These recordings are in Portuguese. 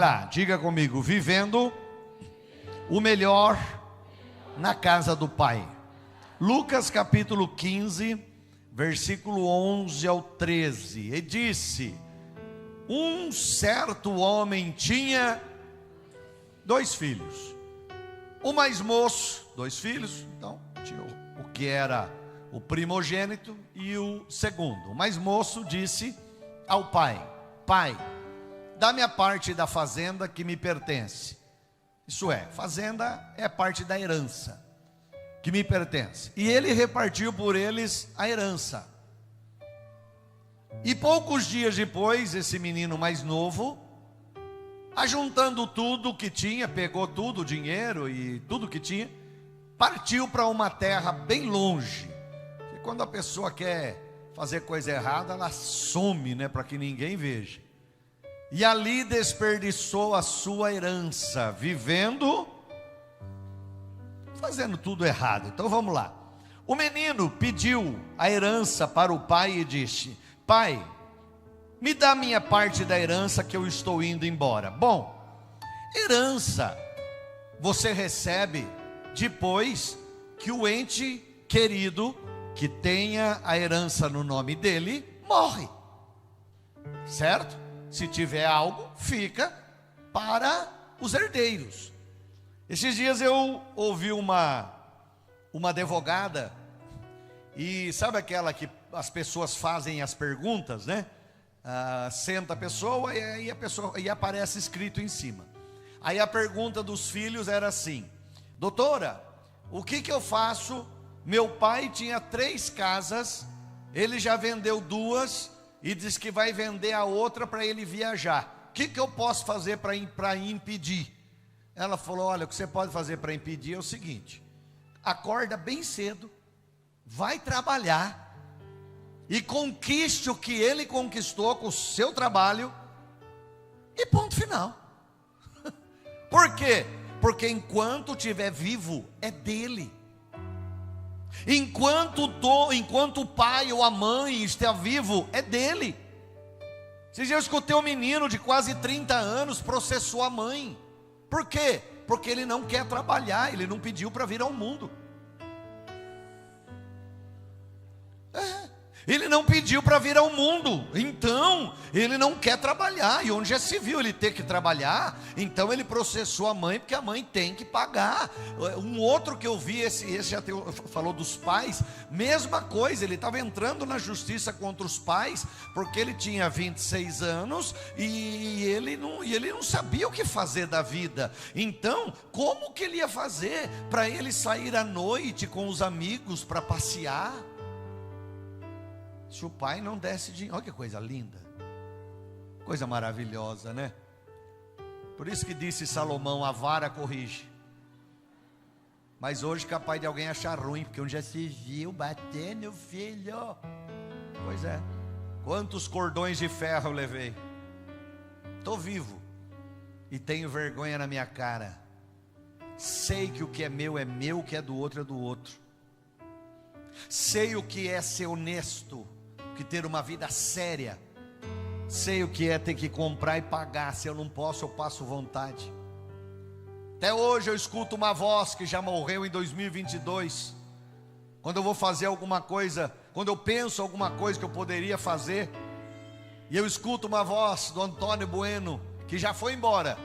estará, diga comigo, vivendo o melhor na casa do Pai. Lucas capítulo 15, versículo 11 ao 13. E disse: um certo homem tinha 2 filhos. O mais moço, 2 filhos, então tinha o que era o primogênito e o segundo. O mais moço disse ao pai: pai, dá-me a parte da fazenda que me pertence. Isso é, fazenda é parte da herança que me pertence. E ele repartiu por eles a herança. E poucos dias depois, esse menino mais novo, ajuntando tudo que tinha, pegou tudo, o dinheiro e tudo que tinha, partiu para uma terra bem longe. Porque quando a pessoa quer fazer coisa errada, ela some, né, para que ninguém veja. E ali desperdiçou a sua herança, vivendo, fazendo tudo errado. Então vamos lá. O menino pediu a herança para o pai e disse: pai, me dá a minha parte da herança que eu estou indo embora. Bom, herança você recebe depois que o ente querido, que tenha a herança no nome dele, morre. Certo? Se tiver algo, fica para os herdeiros. Esses dias eu ouvi uma advogada, e sabe aquela que as pessoas fazem as perguntas, né? Senta a pessoa e aparece escrito em cima. Aí a pergunta dos filhos era assim: doutora, o que eu faço? Meu pai tinha 3 casas, ele já vendeu 2 e diz que vai vender a outra para ele viajar. O que eu posso fazer para impedir? Ela falou: olha, o que você pode fazer para impedir é o seguinte: acorda bem cedo, vai trabalhar e conquiste o que ele conquistou com o seu trabalho, e ponto final. Por quê? Porque enquanto estiver vivo, é dele. Enquanto o pai ou a mãe está vivo, é dele. Esses dias eu escutei um menino de quase 30 anos processou a mãe. Por quê? Porque ele não quer trabalhar, ele não pediu para vir ao mundo. Ele não pediu para vir ao mundo, então ele não quer trabalhar. E onde já se viu ele ter que trabalhar, então ele processou a mãe, porque a mãe tem que pagar. Um outro que eu vi, esse já falou dos pais, mesma coisa, ele estava entrando na justiça contra os pais, porque ele tinha 26 anos e ele não sabia o que fazer da vida. Então, como que ele ia fazer para ele sair à noite com os amigos para passear? Se o pai não desse dinheiro. Olha que coisa linda, coisa maravilhosa, né? Por isso que disse Salomão: a vara corrige. Mas hoje capaz de alguém achar ruim, porque onde já se viu bater no filho. Pois é, quantos cordões de ferro eu levei. Estou vivo e tenho vergonha na minha cara. Sei que o que é meu, o que é do outro é do outro. Sei o que é ser honesto, que ter uma vida séria. Sei o que é ter que comprar e pagar. Se eu não posso, eu passo vontade. Até hoje eu escuto uma voz que já morreu em 2022. Quando eu vou fazer alguma coisa, quando eu penso alguma coisa que eu poderia fazer, e eu escuto uma voz do Antônio Bueno, que já foi embora,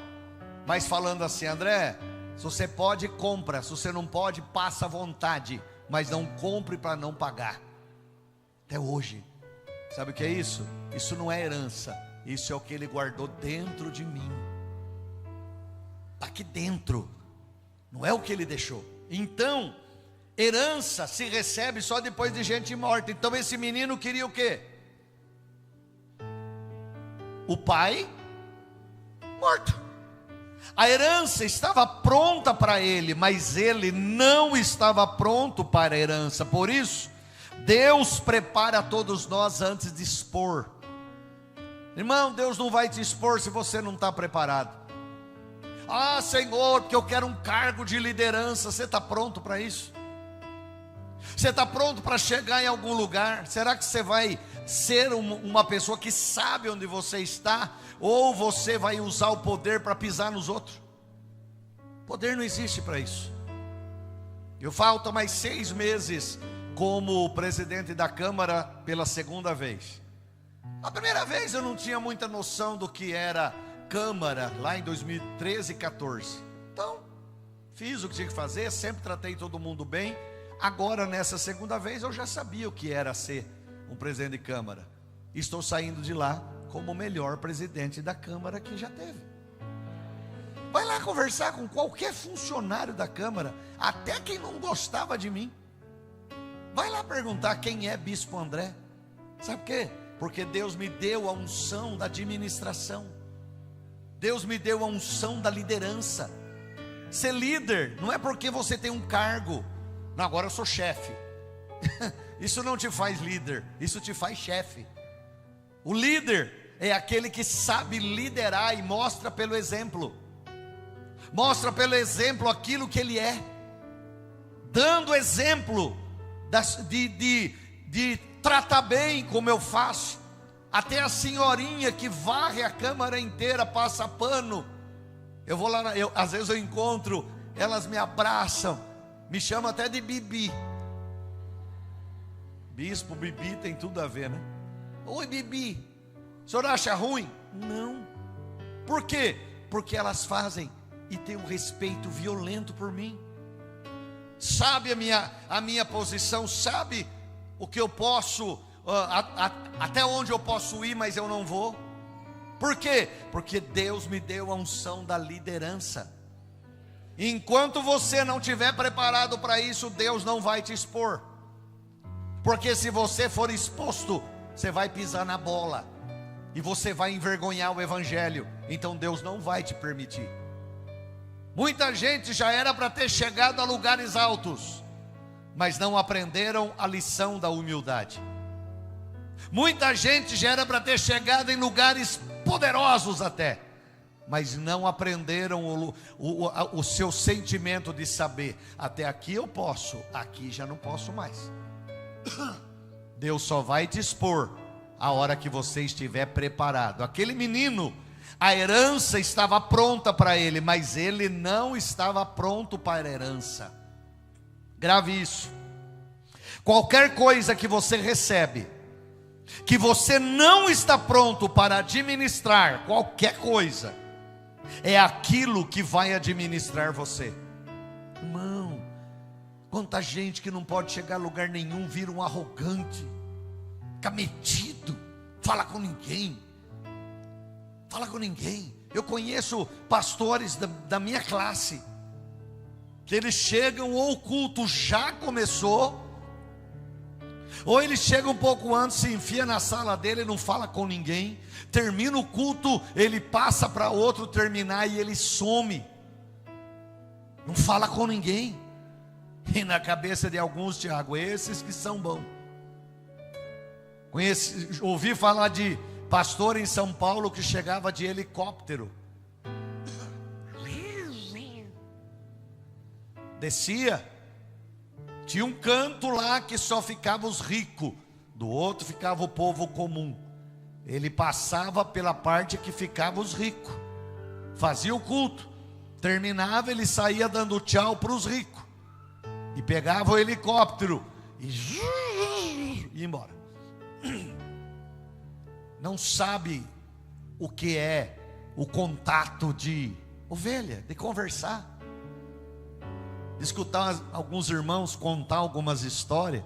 mas falando assim: André, se você pode, compra. Se você não pode, passa vontade, mas não compre para não pagar. Até hoje. Sabe o que é isso? Isso não é herança. Isso é o que ele guardou dentro de mim. Está aqui dentro. Não é o que ele deixou. Então, herança se recebe só depois de gente morta. Então esse menino queria o quê? O pai morto. A herança estava pronta para ele, mas ele não estava pronto para a herança. Por isso, Deus prepara todos nós antes de expor. Irmão, Deus não vai te expor se você não está preparado. Ah, Senhor, porque eu quero um cargo de liderança. Você está pronto para isso? Você está pronto para chegar em algum lugar? Será que você vai ser uma pessoa que sabe onde você está, ou você vai usar o poder para pisar nos outros. Poder não existe para isso. Eu falto mais 6 meses como presidente da Câmara pela segunda vez. A primeira vez eu não tinha muita noção do que era Câmara, lá em 2013 e 14. Então, fiz o que tinha que fazer, sempre tratei todo mundo bem. Agora, nessa segunda vez, eu já sabia o que era ser um presidente de Câmara. Estou saindo de lá como o melhor presidente da Câmara que já teve. Vai lá conversar com qualquer funcionário da Câmara, até quem não gostava de mim. Vai lá perguntar quem é Bispo André. Sabe por quê? Porque Deus me deu a unção da administração. Deus me deu a unção da liderança. Ser líder não é porque você tem um cargo. Não, agora eu sou chefe. Isso não te faz líder, isso te faz chefe. O líder é aquele que sabe liderar e mostra pelo exemplo. Mostra pelo exemplo aquilo que ele é, dando exemplo de tratar bem como eu faço. Até a senhorinha que varre a Câmara inteira passa pano. Eu vou lá, às vezes eu encontro, elas me abraçam, me chamam até de Bibi. Bispo, Bibi tem tudo a ver, né? Oi, Bibi, o senhor acha ruim? Não. Por quê? Porque elas fazem e tem um respeito violento por mim. Sabe a minha posição, sabe o que eu posso, até onde eu posso ir, mas eu não vou. Por quê? Porque Deus me deu a unção da liderança. Enquanto você não estiver preparado para isso, Deus não vai te expor. Porque se você for exposto, você vai pisar na bola e você vai envergonhar o evangelho. Então Deus não vai te permitir. Muita gente já era para ter chegado a lugares altos, mas não aprenderam a lição da humildade. Muita gente já era para ter chegado em lugares poderosos até, mas não aprenderam o seu sentimento de saber: até aqui eu posso, aqui já não posso mais. Deus só vai te expor a hora que você estiver preparado. Aquele menino, a herança estava pronta para ele, mas ele não estava pronto para a herança. Grave isso. Qualquer coisa que você recebe, que você não está pronto para administrar, qualquer coisa, é aquilo que vai administrar você. Irmão, quanta gente que não pode chegar a lugar nenhum, vira um arrogante, fica metido, fala com ninguém. Fala com ninguém. Eu conheço pastores da minha classe, que eles chegam, ou o culto já começou, ou ele chega um pouco antes, se enfia na sala dele, não fala com ninguém. Termina o culto, ele passa para outro terminar e ele some, não fala com ninguém. E na cabeça de alguns, Tiago, esses que são bons. Ouvi falar de pastor em São Paulo que chegava de helicóptero, descia, tinha um canto lá que só ficava os ricos, do outro ficava o povo comum. Ele passava pela parte que ficava os ricos, fazia o culto, terminava, ele saía dando tchau para os ricos, e pegava o helicóptero e ia embora. Não sabe o que é o contato de ovelha, de conversar, de escutar alguns irmãos contar algumas histórias.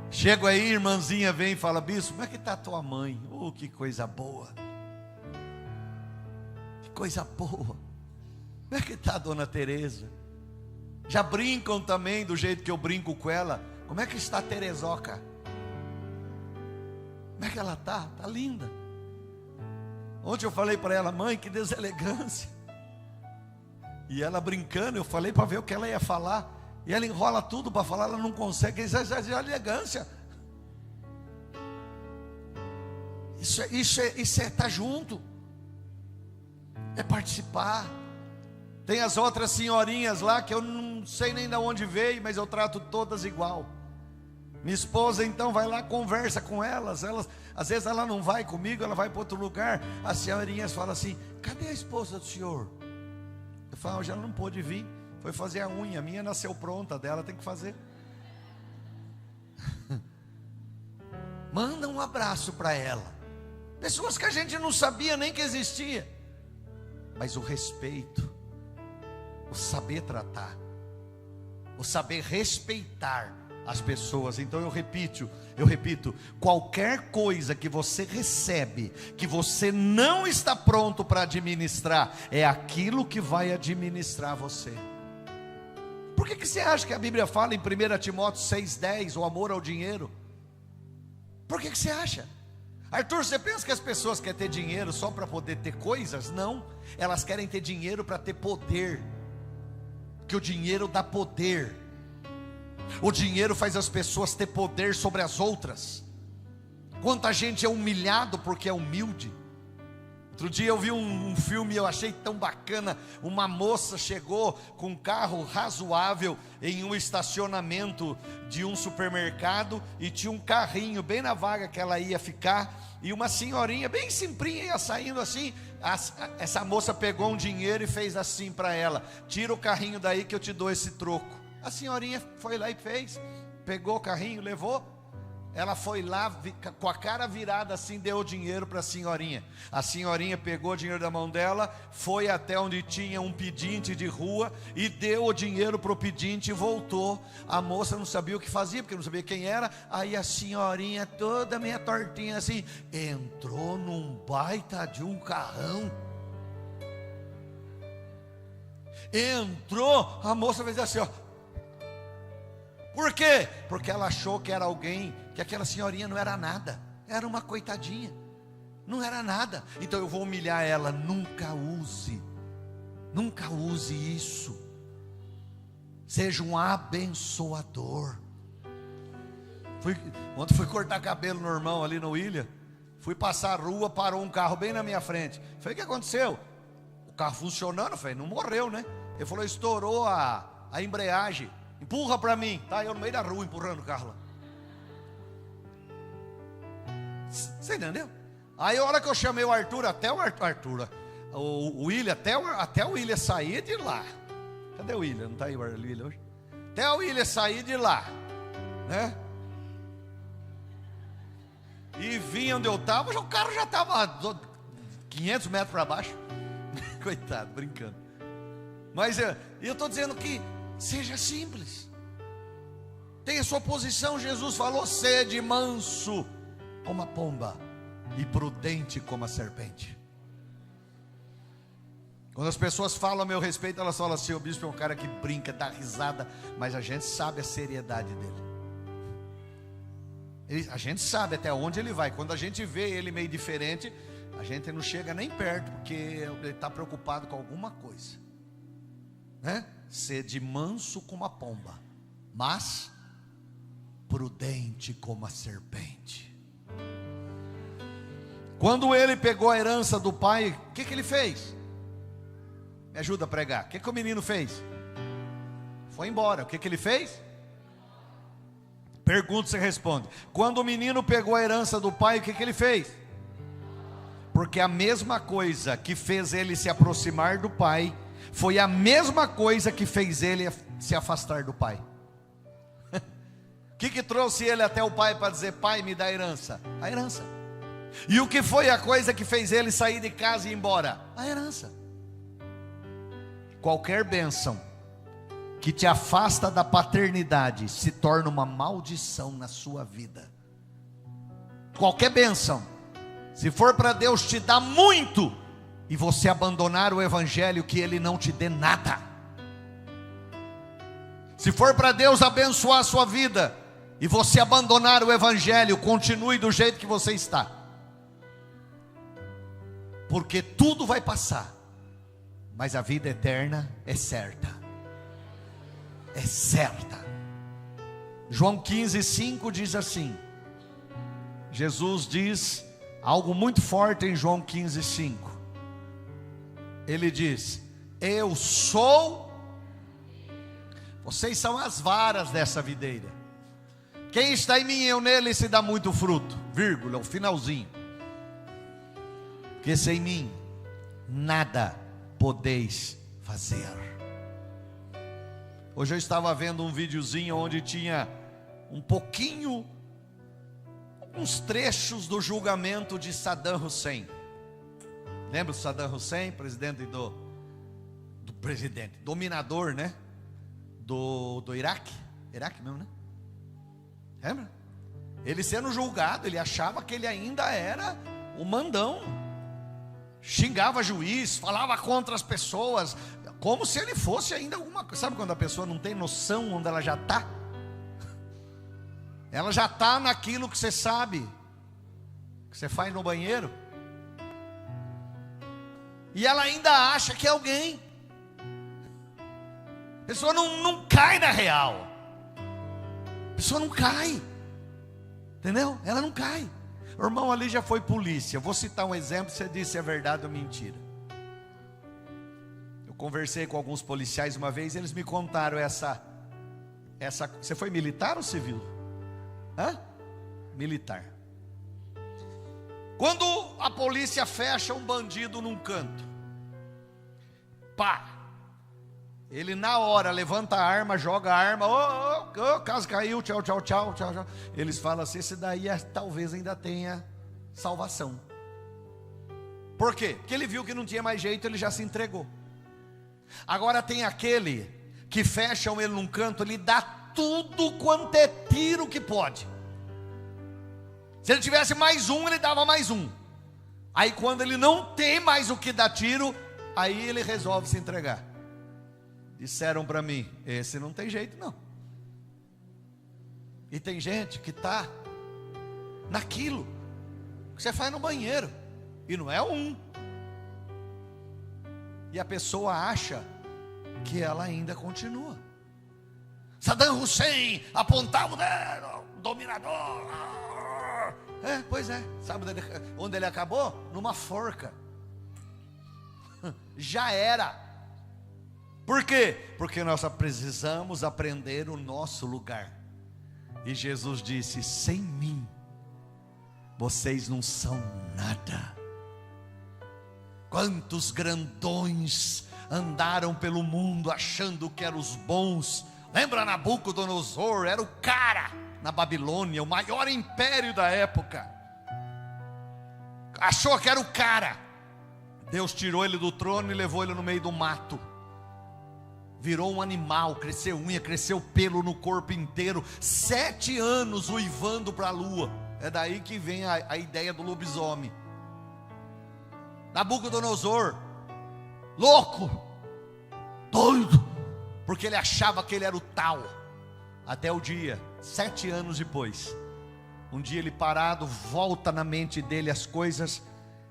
Chego aí, irmãzinha vem e fala: bispo, como é que está tua mãe? Oh, que coisa boa, que coisa boa. Como é que está a dona Teresa? Já brincam também do jeito que eu brinco com ela: como é que está a Terezoca? Como é que ela está? Está linda. Ontem eu falei para ela: mãe, que deselegância. E ela brincando, eu falei para ver o que ela ia falar, e ela enrola tudo para falar, ela não consegue. Isso é elegância. Isso é estar junto, é participar. Tem as outras senhorinhas lá que eu não sei nem de onde veio, mas eu trato todas igual. Minha esposa então vai lá, conversa com elas, às vezes ela não vai comigo, ela vai para outro lugar. As senhorinhas falam assim: cadê a esposa do senhor? Eu falo: hoje ela não pôde vir, foi fazer a unha, a minha nasceu pronta, a dela tem que fazer. Manda um abraço para ela. Pessoas que a gente não sabia nem que existia, mas o respeito, o saber tratar, o saber respeitar as pessoas. Então eu repito, qualquer coisa que você recebe, que você não está pronto para administrar, é aquilo que vai administrar você. Por que você acha que a Bíblia fala em 1 Timóteo 6,10, o amor ao dinheiro? Por que você acha? Arthur, você pensa que as pessoas querem ter dinheiro só para poder ter coisas? Não, elas querem ter dinheiro para ter poder, que o dinheiro dá poder. O dinheiro faz as pessoas ter poder sobre as outras. Quanta gente é humilhado porque é humilde. Outro dia eu vi um filme e eu achei tão bacana. Uma moça chegou com um carro razoável em um estacionamento de um supermercado, e tinha um carrinho bem na vaga que ela ia ficar, e uma senhorinha bem simplinha ia saindo assim. Essa moça pegou um dinheiro e fez assim para ela: tira o carrinho daí que eu te dou esse troco. A senhorinha foi lá e fez, pegou o carrinho, levou. Ela foi lá com a cara virada assim, deu o dinheiro para a senhorinha. A senhorinha pegou o dinheiro da mão dela, foi até onde tinha um pedinte de rua e deu o dinheiro para o pedinte e voltou. A moça não sabia o que fazia, porque não sabia quem era. Aí a senhorinha, toda meia tortinha assim, entrou num baita de um carrão. Entrou, a moça fez assim, ó. Por quê? Porque ela achou que era alguém, que aquela senhorinha não era nada, era uma coitadinha, não era nada. Então eu vou humilhar ela. Nunca use isso. Seja um abençoador. Ontem fui cortar cabelo no irmão ali no William, fui passar a rua, parou um carro bem na minha frente. Falei: o que aconteceu? O carro funcionando. Falei: não morreu, né? Ele falou: estourou a embreagem. Empurra para mim. Tá eu no meio da rua empurrando o carro lá. Você entendeu? Aí a hora que eu chamei o Arthur, o William, até o William sair de lá. Cadê o William? Não está aí o William hoje? Até o William sair de lá, né? E vinha onde eu estava, o carro já estava 500 metros para baixo. Coitado, brincando. Mas eu estou dizendo que seja simples, tenha sua posição. Jesus falou: sede manso como a pomba e prudente como a serpente. Quando as pessoas falam a meu respeito, elas falam assim: o bispo é um cara que brinca, dá risada, mas a gente sabe a seriedade dele. A gente sabe até onde ele vai. Quando a gente vê ele meio diferente, a gente não chega nem perto, porque ele está preocupado com alguma coisa, né? Sede manso como a pomba, mas prudente como a serpente. Quando ele pegou a herança do pai, o que ele fez? Me ajuda a pregar. O que o menino fez? Foi embora. O que ele fez? Pergunta, você responde. Quando o menino pegou a herança do pai, o que ele fez? Porque a mesma coisa que fez ele se aproximar do pai foi a mesma coisa que fez ele se afastar do pai. O que trouxe ele até o pai para dizer: pai, me dá a herança? A herança. E o que foi a coisa que fez ele sair de casa e ir embora? A herança. Qualquer bênção que te afasta da paternidade se torna uma maldição na sua vida. Qualquer bênção, se for para Deus te dar muito e você abandonar o evangelho, que ele não te dê nada. Se for para Deus abençoar a sua vida e você abandonar o evangelho, continue do jeito que você está, porque tudo vai passar, mas a vida eterna é certa. É certa. João 15:5 diz assim. Jesus diz algo muito forte em João 15:5. Ele diz: eu sou. Vocês são as varas dessa videira. Quem está em mim e eu nele se dá muito fruto, vírgula, o finalzinho. Porque sem mim nada podeis fazer. Hoje eu estava vendo um videozinho onde tinha um pouquinho, uns trechos do julgamento de Saddam Hussein. Lembra o Saddam Hussein, presidente dominador, né? Do Iraque. Iraque mesmo, né? Lembra? Ele sendo julgado, ele achava que ele ainda era o mandão. Xingava juiz, falava contra as pessoas, como se ele fosse ainda alguma coisa. Sabe quando a pessoa não tem noção onde ela já está? Ela já está naquilo que você sabe, que você faz no banheiro. E ela ainda acha que é alguém. A pessoa não cai na real. A pessoa não cai. Entendeu? Ela não cai. O irmão ali já foi polícia. Eu vou citar um exemplo, você diz se é verdade ou mentira. Eu conversei com alguns policiais uma vez, eles me contaram essa. Você foi militar ou civil? Hã? Militar. Quando a polícia fecha um bandido num canto, pá, ele na hora levanta a arma, joga a arma, caso caiu, tchau, tchau, tchau, tchau, tchau. Eles falam assim, esse daí talvez ainda tenha salvação. Por quê? Porque ele viu que não tinha mais jeito, ele já se entregou. Agora tem aquele que fecham ele num canto, ele dá tudo quanto é tiro que pode. Se ele tivesse mais um, ele dava mais um. Aí quando ele não tem mais o que dar tiro, aí ele resolve se entregar. Disseram para mim, esse não tem jeito não. E tem gente que está naquilo que você faz no banheiro, e não é um. E a pessoa acha que ela ainda continua. Saddam Hussein apontava o dedo, dominador. Pois é, sabe onde ele acabou? Numa forca. Já era. Por quê? Porque nós precisamos aprender o nosso lugar. E Jesus disse, sem mim vocês não são nada. Quantos grandões andaram pelo mundo achando que eram os bons. Lembra Nabucodonosor? Era o cara na Babilônia, o maior império da época. Achou que era o cara. Deus tirou ele do trono e levou ele no meio do mato. Virou um animal, cresceu unha, cresceu pelo no corpo inteiro. 7 anos uivando para a lua. É daí que vem a ideia do lobisomem. Nabucodonosor, louco, doido, porque ele achava que ele era o tal. Até o dia, 7 anos depois, um dia ele parado, volta na mente dele as coisas.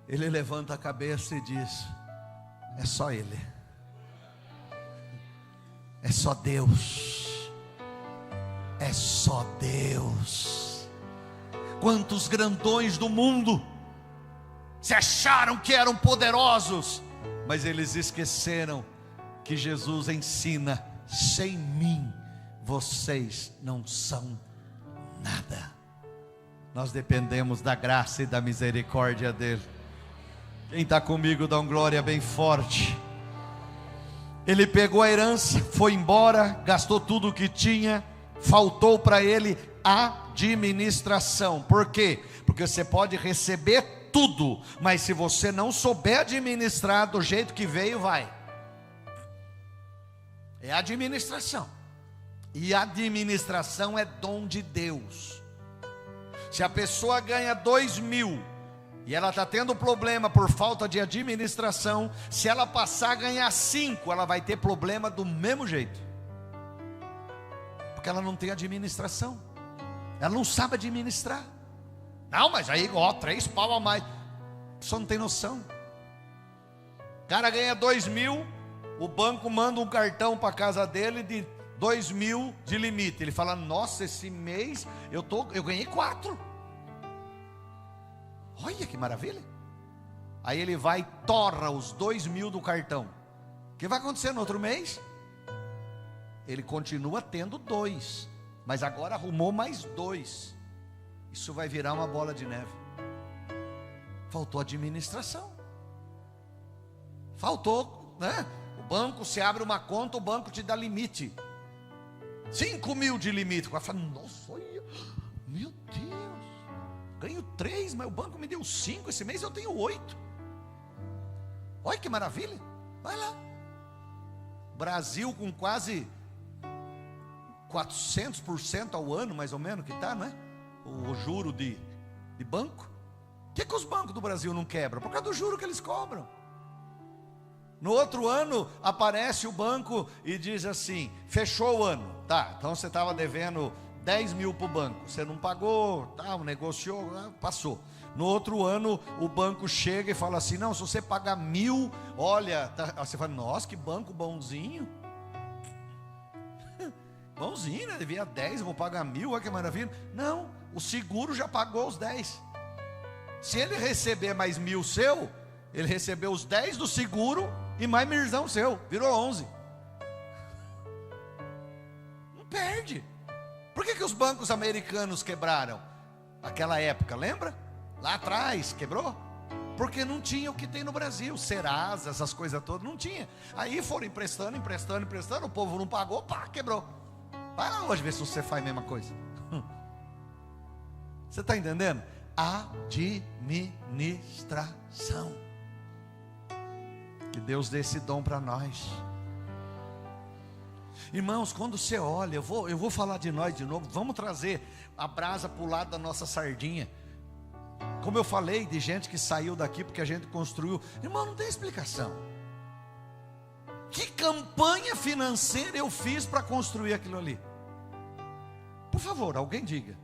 Ele levanta a cabeça e diz, é só ele. É só Deus. É só Deus. Quantos grandões do mundo se acharam que eram poderosos, mas eles esqueceram que Jesus ensina, sem mim vocês não são nada. Nós dependemos da graça e da misericórdia dele. Quem está comigo dá uma glória bem forte. Ele pegou a herança, foi embora, gastou tudo o que tinha, faltou para ele administração. Por quê? Porque você pode receber tudo, mas se você não souber administrar do jeito que veio, vai. É administração. E administração é dom de Deus. Se a pessoa ganha 2.000 e ela está tendo problema por falta de administração, se ela passar a ganhar 5, ela vai ter problema do mesmo jeito. Porque ela não tem administração. Ela não sabe administrar. Não, mas aí, 3 pau a mais. A pessoa não tem noção. O cara ganha 2.000, o banco manda um cartão para a casa dele de 2.000 de limite. Ele fala, nossa, esse mês eu ganhei 4. Olha que maravilha. Aí ele vai e torra os 2.000 do cartão. O que vai acontecer no outro mês? Ele continua tendo 2, mas agora arrumou mais 2. Isso vai virar uma bola de neve. Faltou administração. Faltou, né? O banco, se abre uma conta, o banco te dá limite. 5 mil de limite. Eu falo, nossa, olha, meu Deus, ganho 3, mas o banco me deu 5, esse mês eu tenho 8. Olha que maravilha. Vai lá. Brasil com quase 400% ao ano, mais ou menos, que está, né? O juro de banco. O que os bancos do Brasil não quebram? Por causa do juro que eles cobram. No outro ano, aparece o banco e diz assim, fechou o ano. Tá, então você estava devendo 10 mil para o banco. Você não pagou, tá, negociou, passou. No outro ano, o banco chega e fala assim, não, se você pagar 1.000, olha, tá. Você fala, nossa, que banco bonzinho. Bonzinho, né? Devia 10, eu vou pagar 1.000, olha que maravilha. Não, o seguro já pagou os 10. Se ele receber mais 1.000 seu, ele recebeu os 10 do seguro e mais 1.000 seu, virou 11. Não perde. Por que os bancos americanos quebraram? Naquela época, lembra? Lá atrás, quebrou? Porque não tinha o que tem no Brasil, Serasa, essas coisas todas, não tinha. Aí foram emprestando, o povo não pagou, pá, quebrou. Vai lá hoje ver se você faz a mesma coisa. Você está entendendo? Administração. Que Deus dê esse dom para nós. Irmãos, quando você olha, eu vou falar de nós de novo. Vamos trazer a brasa para o lado da nossa sardinha. Como eu falei, de gente que saiu daqui porque a gente construiu. Irmão, não tem explicação. Que campanha financeira eu fiz para construir aquilo ali? Por favor, alguém diga.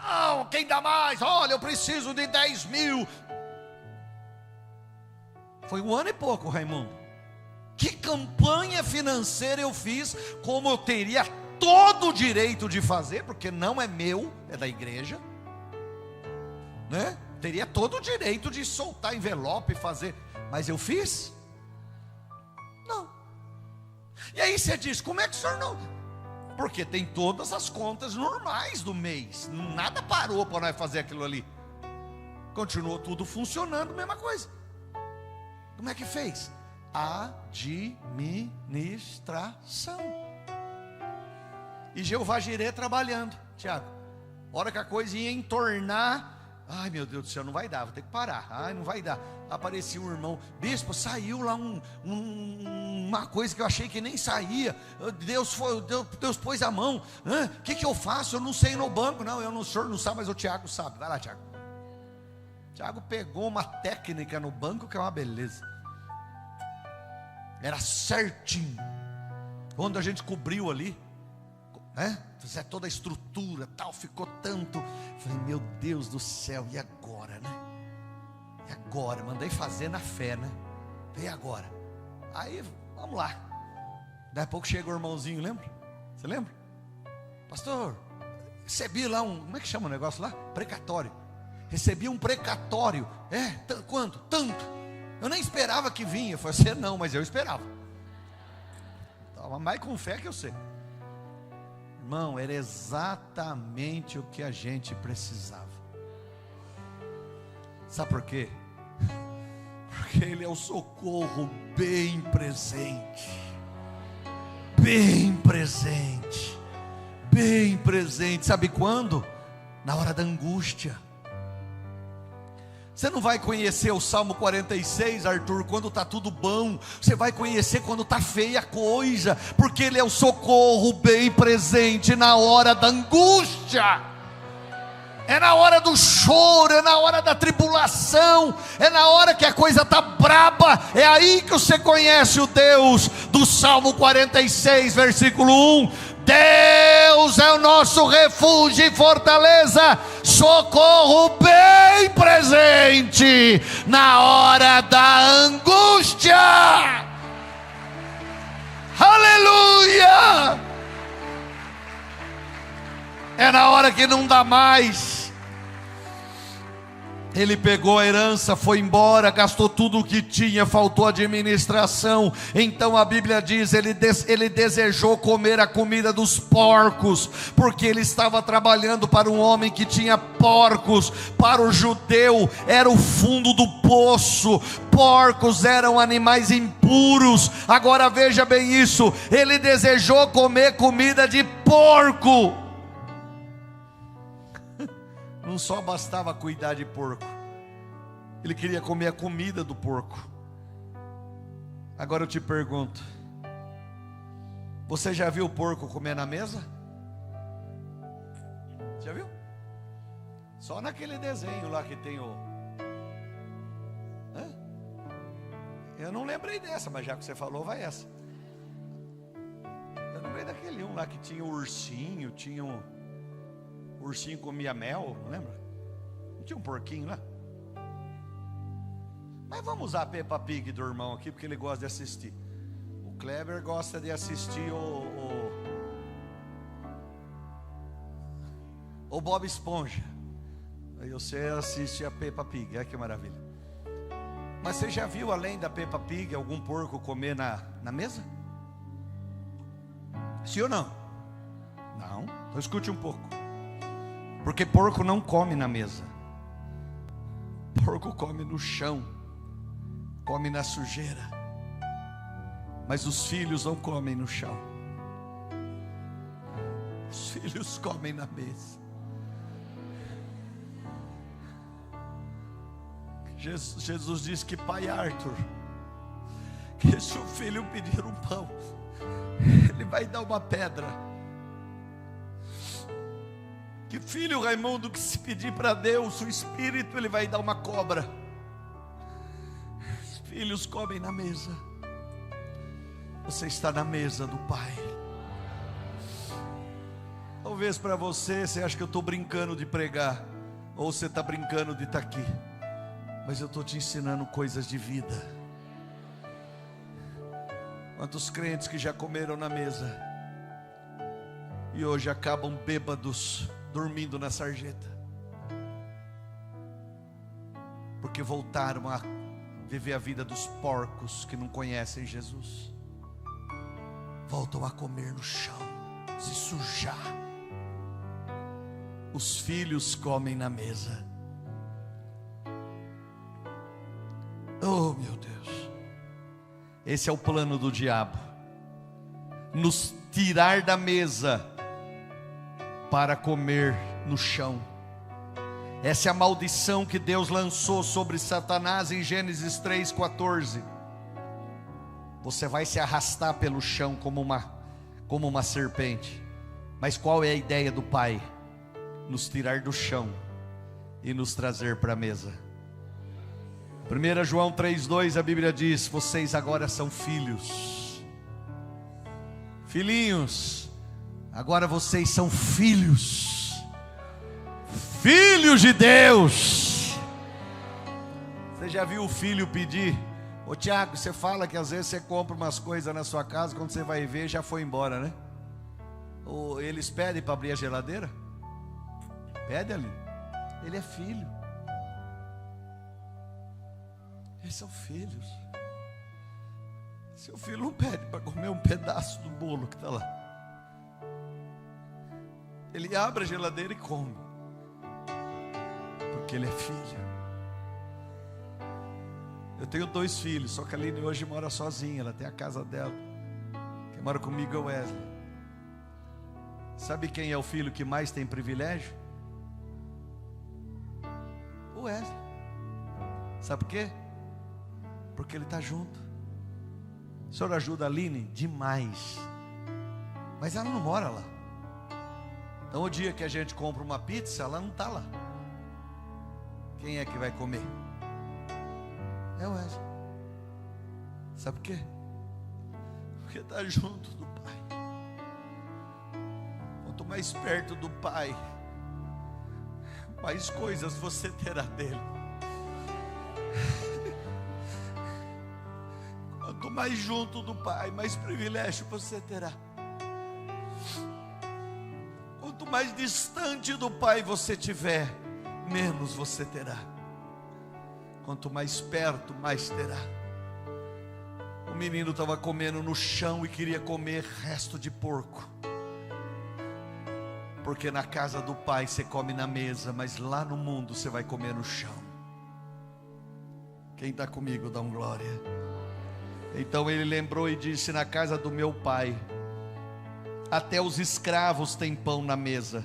Não, quem dá mais? Olha, eu preciso de 10 mil. Foi 1 ano e pouco, Raimundo. Que campanha financeira eu fiz, como eu teria todo o direito de fazer, porque não é meu, é da igreja, né? Teria todo o direito de soltar envelope e fazer, mas eu fiz? Não. E aí você diz, como é que o senhor não... Porque tem todas as contas normais do mês, nada parou para nós fazer aquilo ali. Continuou tudo funcionando, mesma coisa. Como é que fez? Administração. E Jeová Jireh trabalhando, Tiago. Hora que a coisa ia entornar, ai meu Deus do céu, não vai dar, vou ter que parar. Ai, não vai dar. Aparecia um irmão, bispo, saiu lá uma coisa que eu achei que nem saía. Deus pôs a mão. O que eu faço? Eu não sei ir no banco. Não, o senhor não sabe, mas o Tiago sabe. Vai lá, Tiago. Tiago pegou uma técnica no banco que é uma beleza. Era certinho. Quando a gente cobriu ali, né? Fizer toda a estrutura, tal, ficou tanto. Falei, meu Deus do céu, e agora, né? E agora? Mandei fazer na fé, né? E agora? Aí, vamos lá. Daí a pouco chega o irmãozinho, lembra? Você lembra? Pastor, recebi lá como é que chama o negócio lá? Precatório. Recebi um precatório. Quanto? Tanto. Eu nem esperava que vinha. Eu falei, você não, mas eu esperava. Estava mais com fé que eu sei. Irmão, era exatamente o que a gente precisava. Sabe por quê? Porque Ele é o socorro bem presente. Bem presente. Bem presente. Sabe quando? Na hora da angústia. Você não vai conhecer o Salmo 46, Arthur, quando está tudo bom. Você vai conhecer quando está feia a coisa, porque Ele é o socorro bem presente na hora da angústia. É na hora do choro, é na hora da tribulação, é na hora que a coisa está braba. É aí que você conhece o Deus do Salmo 46, versículo 1. Deus é o nosso refúgio e fortaleza, socorro bem presente na hora da angústia. Aleluia! É na hora que não dá mais, Ele pegou a herança, foi embora, gastou tudo o que tinha, faltou administração. Então a Bíblia diz, ele desejou comer a comida dos porcos, porque ele estava trabalhando para um homem que tinha porcos. Para o judeu era o fundo do poço, porcos eram animais impuros. Agora veja bem isso, ele desejou comer comida de porco. Não só bastava cuidar de porco, ele queria comer a comida do porco. Agora eu te pergunto, você já viu o porco comer na mesa? Já viu? Só naquele desenho lá que tem o... Hã? Eu não lembrei dessa, mas já que você falou, vai essa. Eu lembrei daquele um lá que tinha o ursinho, tinha um... O ursinho comia mel, não lembra? Não tinha um porquinho lá? Mas vamos usar a Peppa Pig do irmão aqui, porque ele gosta de assistir. O Kleber gosta de assistir o Bob Esponja. Aí você assiste a Peppa Pig, olha que maravilha. Mas você já viu, além da Peppa Pig, algum porco comer na mesa? Sim ou não? Não? Então escute um pouco. Porque porco não come na mesa. Porco come no chão, come na sujeira. Mas os filhos não comem no chão. Os filhos comem na mesa. Jesus disse que pai Arthur, que se o filho pedir um pão, ele vai dar uma pedra. Que filho Raimundo, que se pedir para Deus o Espírito, ele vai dar uma cobra. Os filhos comem na mesa. Você está na mesa do Pai. Talvez para você acha que eu estou brincando de pregar, ou você está brincando de estar aqui, mas eu estou te ensinando coisas de vida. Quantos crentes que já comeram na mesa e hoje acabam bêbados, dormindo na sarjeta, porque voltaram a viver a vida dos porcos que não conhecem Jesus. Voltam a comer no chão, se sujar. Os filhos comem na mesa. Oh meu Deus, esse é o plano do diabo, nos tirar da mesa para comer no chão. Essa é a maldição que Deus lançou sobre Satanás em Gênesis 3,14. Você vai se arrastar pelo chão como uma serpente. Mas qual é a ideia do Pai? Nos tirar do chão e nos trazer para a mesa. 1 João 3,2, a Bíblia diz: vocês agora são filhos. Filhinhos, agora vocês são filhos. Filhos de Deus. Você já viu o filho pedir? Ô Tiago, você fala que às vezes você compra umas coisas na sua casa, quando você vai ver já foi embora, né? Ou eles pedem para abrir a geladeira? Pede ali. Ele é filho. Eles são filhos. Seu filho não pede para comer um pedaço do bolo que está lá. Ele abre a geladeira e come, porque ele é filho. Eu tenho 2 filhos, só que a Aline hoje mora sozinha, ela tem a casa dela. Quem mora comigo é o Wesley. Sabe quem é o filho que mais tem privilégio? O Wesley. Sabe por quê? Porque ele está junto. O senhor ajuda a Aline demais, mas ela não mora lá. Então o dia que a gente compra uma pizza, ela não está lá. Quem é que vai comer? É o Wesley. Sabe por quê? Porque está junto do Pai. Quanto mais perto do Pai, mais coisas você terá dele. Quanto mais junto do Pai, mais privilégio você terá. Quanto mais distante do Pai você tiver, menos você terá. Quanto mais perto, mais terá. O menino estava comendo no chão e queria comer resto de porco. Porque na casa do pai você come na mesa, mas lá no mundo você vai comer no chão. Quem está comigo, dá um glória. Então ele lembrou e disse: na casa do meu pai, até os escravos têm pão na mesa.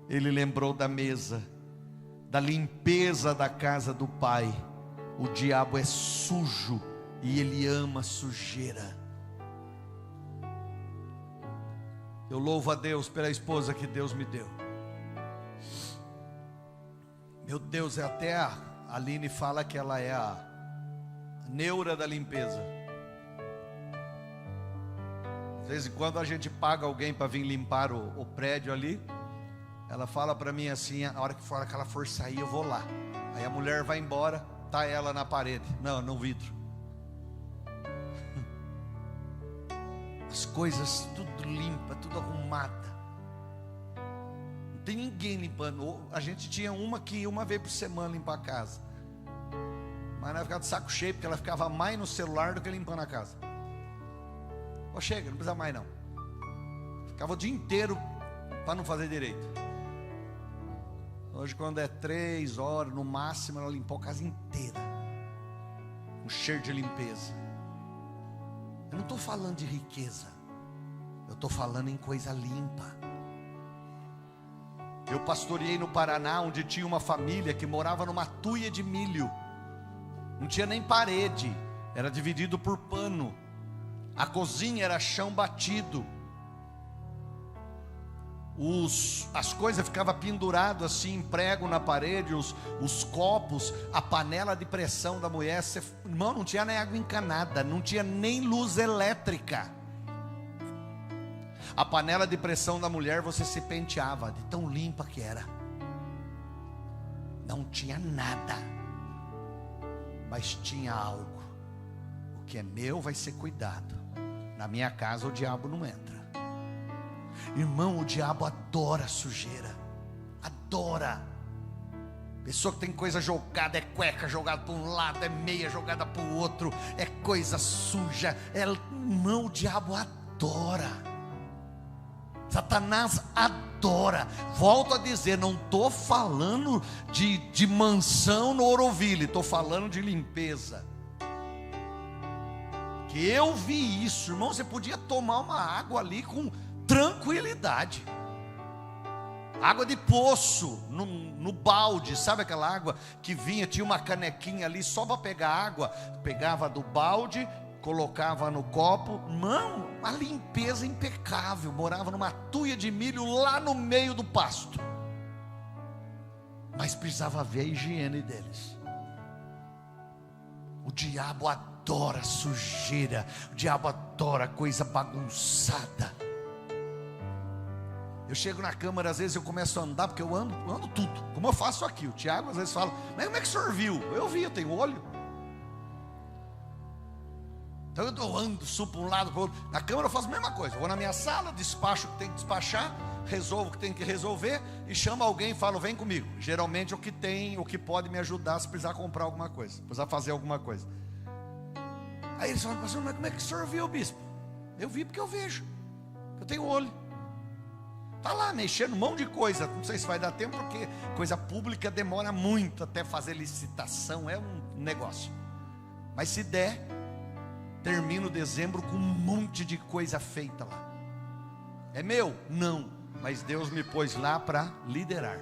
Ele lembrou da mesa, da limpeza da casa do pai. O diabo é sujo e ele ama sujeira. Eu louvo a Deus pela esposa que Deus me deu. Meu Deus, até a Aline fala que ela é a neura da limpeza. De vez em quando a gente paga alguém para vir limpar o prédio ali. Ela fala para mim assim: a hora que ela for sair eu vou lá. Aí a mulher vai embora, tá ela na parede, não, no vidro. As coisas tudo limpa, tudo arrumada. Não tem ninguém limpando. A gente tinha uma que ia uma vez por semana limpar a casa, mas ela ficava de saco cheio, porque ela ficava mais no celular do que limpando a casa. Pô, chega, não precisa mais não. Ficava o dia inteiro para não fazer direito. Hoje, quando é 3 horas no máximo, ela limpou a casa inteira, um cheiro de limpeza. Eu não estou falando de riqueza, eu estou falando em coisa limpa. Eu pastoreei no Paraná, onde tinha uma família que morava numa tuia de milho. Não tinha nem parede, era dividido por pano. A cozinha era chão batido. As coisas ficavam penduradas assim, em prego na parede, os copos, a panela de pressão da mulher. Irmão, não tinha nem água encanada, não tinha nem luz elétrica. A panela de pressão da mulher, você se penteava de tão limpa que era. Não tinha nada, mas tinha algo. O que é meu vai ser cuidado. Na minha casa o diabo não entra. Irmão, o diabo adora sujeira. Adora. Pessoa que tem coisa jogada, é cueca jogada para um lado, é meia jogada para o outro, é coisa suja. Irmão, o diabo adora. Satanás adora. Volto a dizer, não estou falando de mansão no Oroville, estou falando de limpeza. Que eu vi isso, irmão. Você podia tomar uma água ali com tranquilidade. Água de poço, no balde, sabe aquela água que vinha, tinha uma canequinha ali só para pegar água, pegava do balde, colocava no copo. Mano, a limpeza impecável. Morava numa tuia de milho lá no meio do pasto, mas precisava ver a higiene deles. O diabo adora sujeira, o diabo adora coisa bagunçada. Eu chego na câmara, às vezes eu começo a andar, porque eu ando tudo, como eu faço aqui. O Tiago às vezes fala: mas como é que o senhor viu? Eu vi, eu tenho olho. Então eu ando, subo para um lado para o outro. Na câmara eu faço a mesma coisa. Eu vou na minha sala, despacho o que tem que despachar, resolvo o que tem que resolver, e chamo alguém e falo: vem comigo. Geralmente é o que tem, o que pode me ajudar se precisar comprar alguma coisa, precisar fazer alguma coisa. Aí eles falam: pastor, mas como é que o senhor viu, bispo? Eu vi porque eu vejo, eu tenho olho. Está lá mexendo um monte de coisa. Não sei se vai dar tempo, porque coisa pública demora muito até fazer licitação, é um negócio. Mas se der, termino dezembro com um monte de coisa feita lá. É meu? Não, mas Deus me pôs lá para liderar.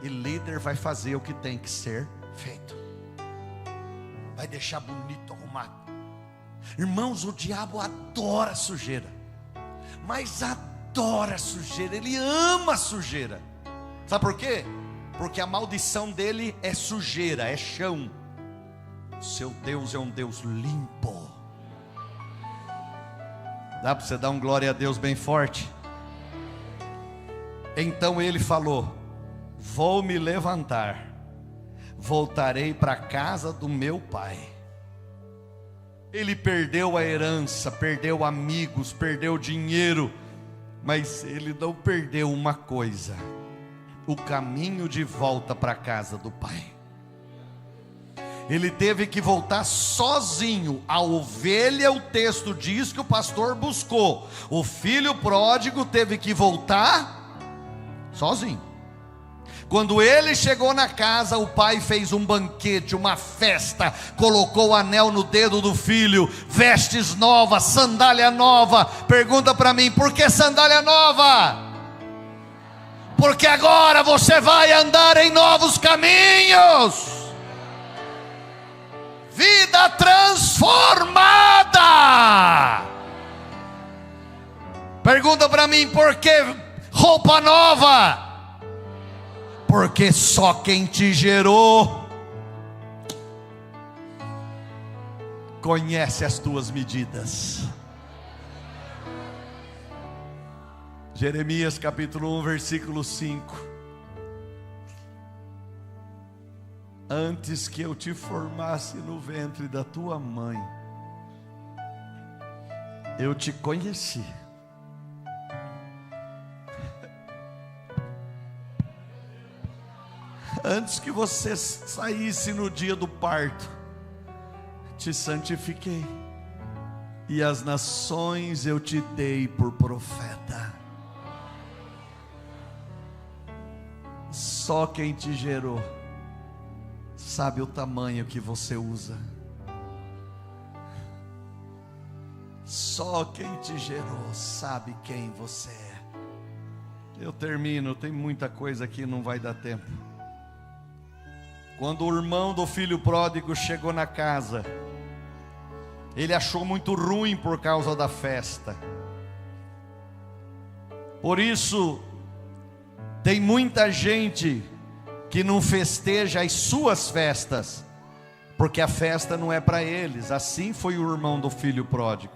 E líder vai fazer o que tem que ser feito, vai deixar bonito, arrumado. Irmãos, o diabo adora sujeira, mas adora sujeira, ele ama sujeira. Sabe por quê? Porque a maldição dele é sujeira, é chão. Seu Deus é um Deus limpo. Dá para você dar um glória a Deus bem forte? Então ele falou: vou me levantar, voltarei para a casa do meu pai. Ele perdeu a herança, perdeu amigos, perdeu dinheiro, mas ele não perdeu uma coisa: o caminho de volta para a casa do pai. Ele teve que voltar sozinho. A ovelha, o texto diz que o pastor buscou. O filho pródigo teve que voltar sozinho. Quando ele chegou na casa, o pai fez um banquete, uma festa, colocou o anel no dedo do filho, vestes novas, sandália nova. Pergunta para mim, por que sandália nova? Porque agora você vai andar em novos caminhos. Vida transformada. Pergunta para mim, por que roupa nova? Porque só quem te gerou conhece as tuas medidas. Jeremias capítulo 1, versículo 5. Antes que eu te formasse no ventre da tua mãe, eu te conheci. Antes que você saísse no dia do parto, te santifiquei, e as nações eu te dei por profeta. Só quem te gerou sabe o tamanho que você usa. Só quem te gerou sabe quem você é. Eu termino, tem muita coisa aqui, não vai dar tempo. Quando o irmão do filho pródigo chegou na casa, ele achou muito ruim por causa da festa. Por isso, tem muita gente que não festeja as suas festas, porque a festa não é para eles. Assim foi o irmão do filho pródigo.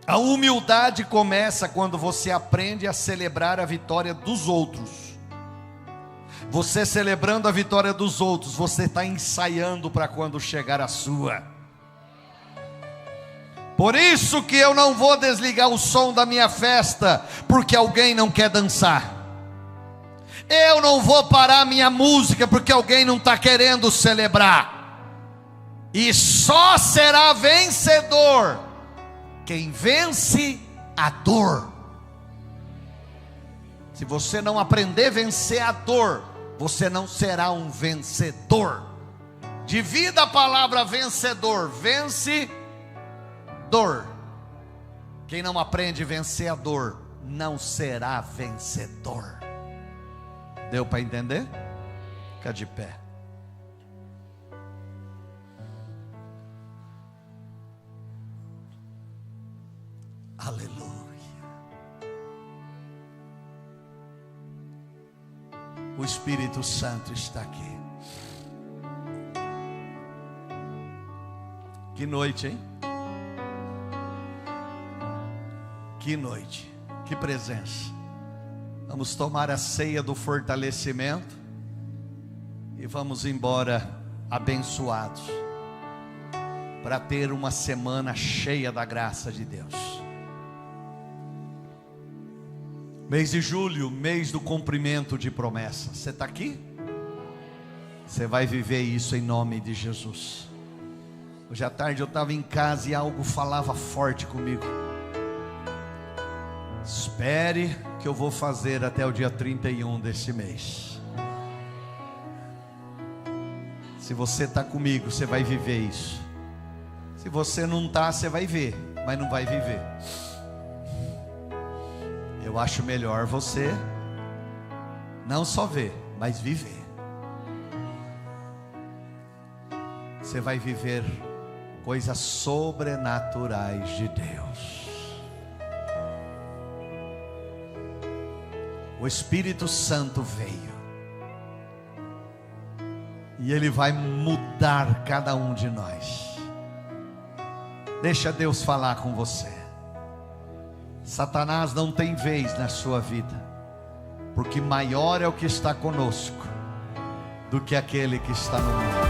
A humildade começa quando você aprende a celebrar a vitória dos outros. Você celebrando a vitória dos outros, você está ensaiando para quando chegar a sua. Por isso que eu não vou desligar o som da minha festa, porque alguém não quer dançar. Eu não vou parar a minha música, porque alguém não está querendo celebrar. E só será vencedor quem vence a dor. Se você não aprender a vencer a dor, você não será um vencedor. Divida a palavra vencedor. Vence dor. Quem não aprende a vencer a dor não será vencedor. Deu para entender? Fica de pé. Aleluia. O Espírito Santo está aqui. Que noite, hein? Que noite, que presença. Vamos tomar a ceia do fortalecimento e vamos embora abençoados, para ter uma semana cheia da graça de Deus. Mês de julho, mês do cumprimento de promessas. Você está aqui? Você vai viver isso em nome de Jesus. Hoje à tarde eu estava em casa e algo falava forte comigo. Espere que eu vou fazer até o dia 31 desse mês. Se você está comigo, você vai viver isso. Se você não está, você vai ver, mas não vai viver. Eu acho melhor você não só ver, mas viver. Você vai viver coisas sobrenaturais de Deus. O Espírito Santo veio e Ele vai mudar cada um de nós. Deixa Deus falar com você. Satanás não tem vez na sua vida, porque maior é o que está conosco do que aquele que está no mundo.